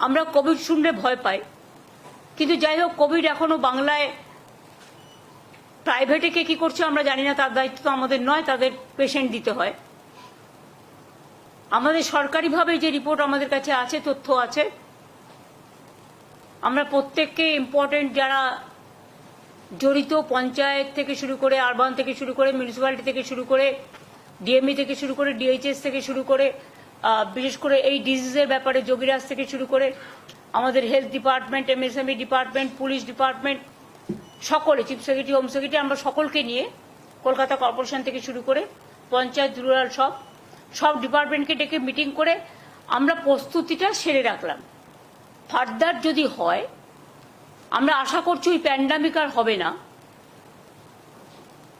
আমরা কোভিড শুনলে ভয় পাই, কিন্তু যাই হোক কোভিড এখনো বাংলায় প্রাইভেটে কে কি করছে আমরা জানি না, তার দায়িত্ব তো আমাদের নয়, তাদের পেশেন্ট দিতে হয়। আমাদের সরকারিভাবে যে রিপোর্ট আমাদের কাছে আছে, তথ্য আছে, আমরা প্রত্যেককে ইম্পর্টেন্ট যারা জড়িত, পঞ্চায়েত থেকে শুরু করে, আরবান থেকে শুরু করে, মিউনিসিপ্যালিটি থেকে শুরু করে, ডিএমই থেকে শুরু করে, ডিএইচএস থেকে শুরু করে, বিশেষ করে এই ডিজিজের ব্যাপারে যোগীরাজ থেকে শুরু করে আমাদের health department, MSME department, police department, সকলে, চিফ সেক্রেটারি, হোম সেক্রেটারি, আমরা সকলকে নিয়ে কলকাতা কর্পোরেশন থেকে শুরু করে পঞ্চায়েত, রুরাল, সব ডিপার্টমেন্টকে ডেকে মিটিং করে আমরা প্রস্তুতিটা সেরে রাখলাম। ফার্দার যদি হয়, আমরা আশা করছি ওই প্যান্ডামিক আর হবে না,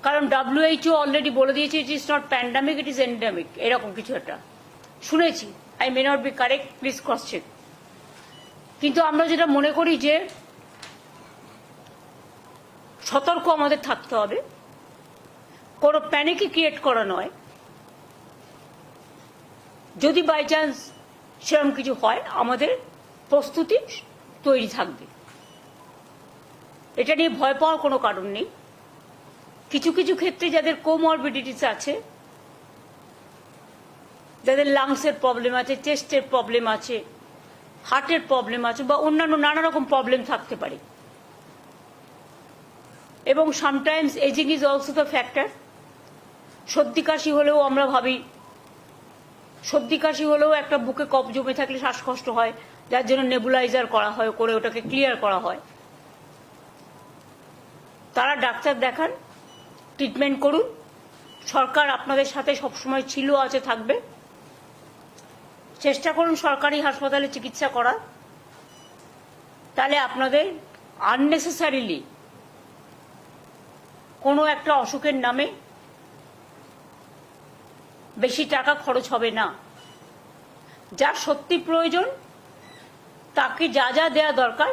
কারণ WHO অলরেডি বলে দিয়েছে it is not pandemic, it is endemic, এরকম কিছু একটা শুনেছি। I may not be correct, please cross check. কিন্তু আমরা যেটা মনে করি যে সতর্ক আমাদের থাকতে হবে, কোনো প্যানিকই ক্রিয়েট করা নয়। যদি বাই চান্স সেরকম কিছু হয়, আমাদের প্রস্তুতি তৈরি থাকবে, এটা নিয়ে ভয় পাওয়ার কোনো কারণ নেই। কিছু কিছু ক্ষেত্রে যাদের কোমরবিডিটিস আছে, যাদের লাংসের প্রবলেম আছে, চেস্টের প্রবলেম আছে, হার্টের প্রবলেম আছে, বা অন্যান্য নানা রকম প্রবলেম থাকতে পারে, এবং sometimes ageing is also the factor. সর্দি কাশি হলেও আমরা ভাবি, সর্দি কাশি হলেও একটা বুকে কফ জমে থাকলে শ্বাসকষ্ট হয়, যার জন্য নেবুলাইজার করা হয়, করে ওটাকে ক্লিয়ার করা হয়। তারা ডাক্তার দেখান, ট্রিটমেন্ট করুন। সরকার আপনাদের সাথে সবসময় ছিল, আছে, থাকবে। চেষ্টা করুন সরকারি হাসপাতালে চিকিৎসা করার, তাহলে আপনাদের আননেসেসারিলি কোনো একটা অসুখের নামে বেশি টাকা খরচ হবে না। যার সত্যি প্রয়োজন তাকে যা যা দেওয়া দরকার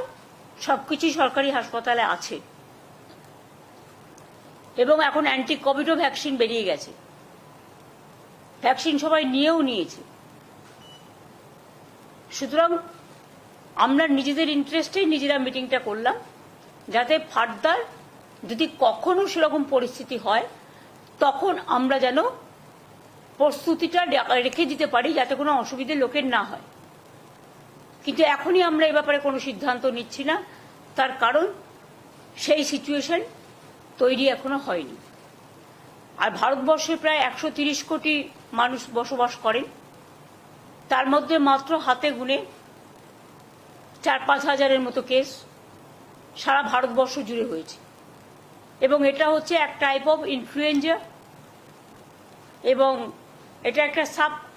সবকিছুই সরকারি হাসপাতালে আছে, এবং এখন অ্যান্টি কোভিডও ভ্যাকসিন বেরিয়ে গেছে, ভ্যাকসিন সবাই নিয়েছে। সুতরাং আমরা নিজেদের ইন্টারেস্টেই নিজেরা মিটিংটা করলাম, যাতে ফার্দার যদি কখনো সেরকম পরিস্থিতি হয় তখন আমরা যেন প্রস্তুতিটা রেখে দিতে পারি, যাতে কোনো অসুবিধে লোকের না হয়। কিন্তু এখনই আমরা এ ব্যাপারে কোনো সিদ্ধান্ত নিচ্ছি না, তার কারণ সেই সিচুয়েশন তৈরি এখনো হয়নি। আর ভারতবর্ষে প্রায় 130 কোটি মানুষ বসবাস করেন, তার মধ্যে মাত্র হাতে গুনে 4-5 হাজারের মতো কেস সারা ভারতবর্ষ জুড়ে হয়েছে, এবং এটা হচ্ছে এক টাইপ অফ ইনফ্লুয়েঞ্জা, এবং এটা একটা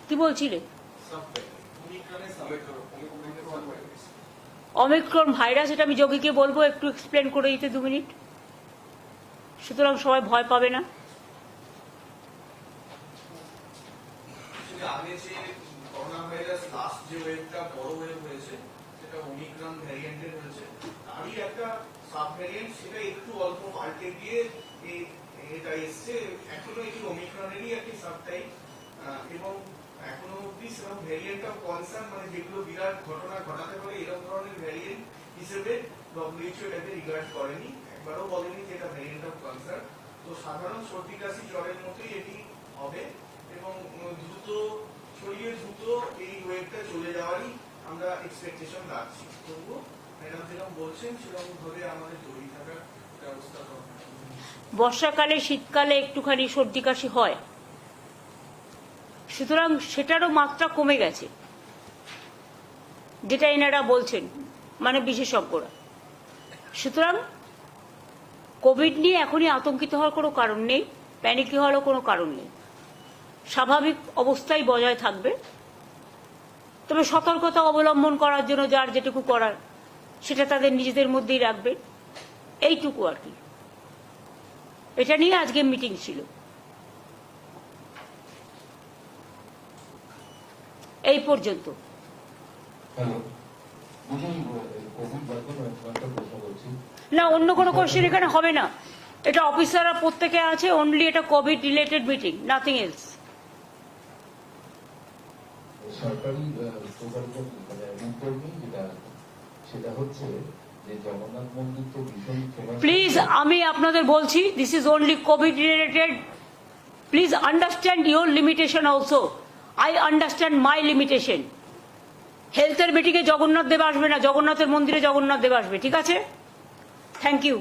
কি বলছিলে, অমিক্রন ভাইরাস। এটা আমি যোগীকে বলবো একটু এক্সপ্লেন করে দিতে 2 মিনিট, সুতরাং সবাই ভয় পাবে না। আগে যে করোনা ভাইরাস লাস্ট যে ওয়েভটা বড় ওয়েভ হয়েছে, সেটা ওমিক্রন ভ্যারিয়েন্টের হয়েছে, তারই একটা সাব ভ্যারিয়েন্ট, সেটা একটু অল্প পাল্টে গিয়ে এটা এসছে। এখনো এই ওমিক্রনেরই একটি সাবটাইপ, এবং এখনো অব্দি সেরকম ভ্যারিয়েন্ট অফ কনসার্ন, মানে যেগুলো বিরাট ঘটনা ঘটাতে পারে এরকম ধরনের ভ্যারিয়েন্ট হিসেবে WHO এটাকে রিগার্ড করেনি, একবারও বলেনি যে এটা ভ্যারিয়েন্ট অফ কনসার্ন। তো সাধারণ সর্দি কাশি জ্বরের মতোই এটি হবে, এবং দ্রুত ছড়িয়ে দ্রুত এই ওয়েভটা চলে যাওয়ারই আমরা এক্সপেকটেশন রাখছি। তবুও ম্যাডাম যেরকম বলছেন সেরকম ভাবে আমাদের তৈরি থাকার ব্যবস্থা করতে হবে। বর্ষাকালে, শীতকালে একটুখানি সর্দি কাশি হয়, সুতরাং সেটারও মাত্রা কমে গেছে, যেটা এনারা বলছেন, মানে বিশেষজ্ঞরা। সুতরাং কোভিড নিয়ে এখনই আতঙ্কিত হওয়ার কোনো কারণ নেই, প্যানিক হওয়ারও কোনো কারণ নেই। স্বাভাবিক অবস্থায় বজায় থাকবে, তবে সতর্কতা অবলম্বন করার জন্য যার যেটুকু করার সেটা তাদের নিজেদের মধ্যেই রাখবে, এইটুকু আর কি। এটা নিয়ে আজকে মিটিং ছিল। এই পর্যন্ত। না, অন্য কোনো কোশ্চেন এখানে হবে না, এটা অফিসাররা প্রত্যেকে আছে, অনলি এটা Covid related meeting, nothing else. সরকারি প্রকল্প মানে সেটা হচ্ছে যে জগন্নাথ মন্দির তো ভীষণ ফেমাস। প্লিজ আমি আপনাদের বলছি, this is only Covid related. Please understand your limitation also. I understand my limitation. হেলথের মিটিংয়ে জগন্নাথ দেব আসবে না, জগন্নাথের মন্দিরে জগন্নাথ দেব আসবে, ঠিক আছে? Thank you.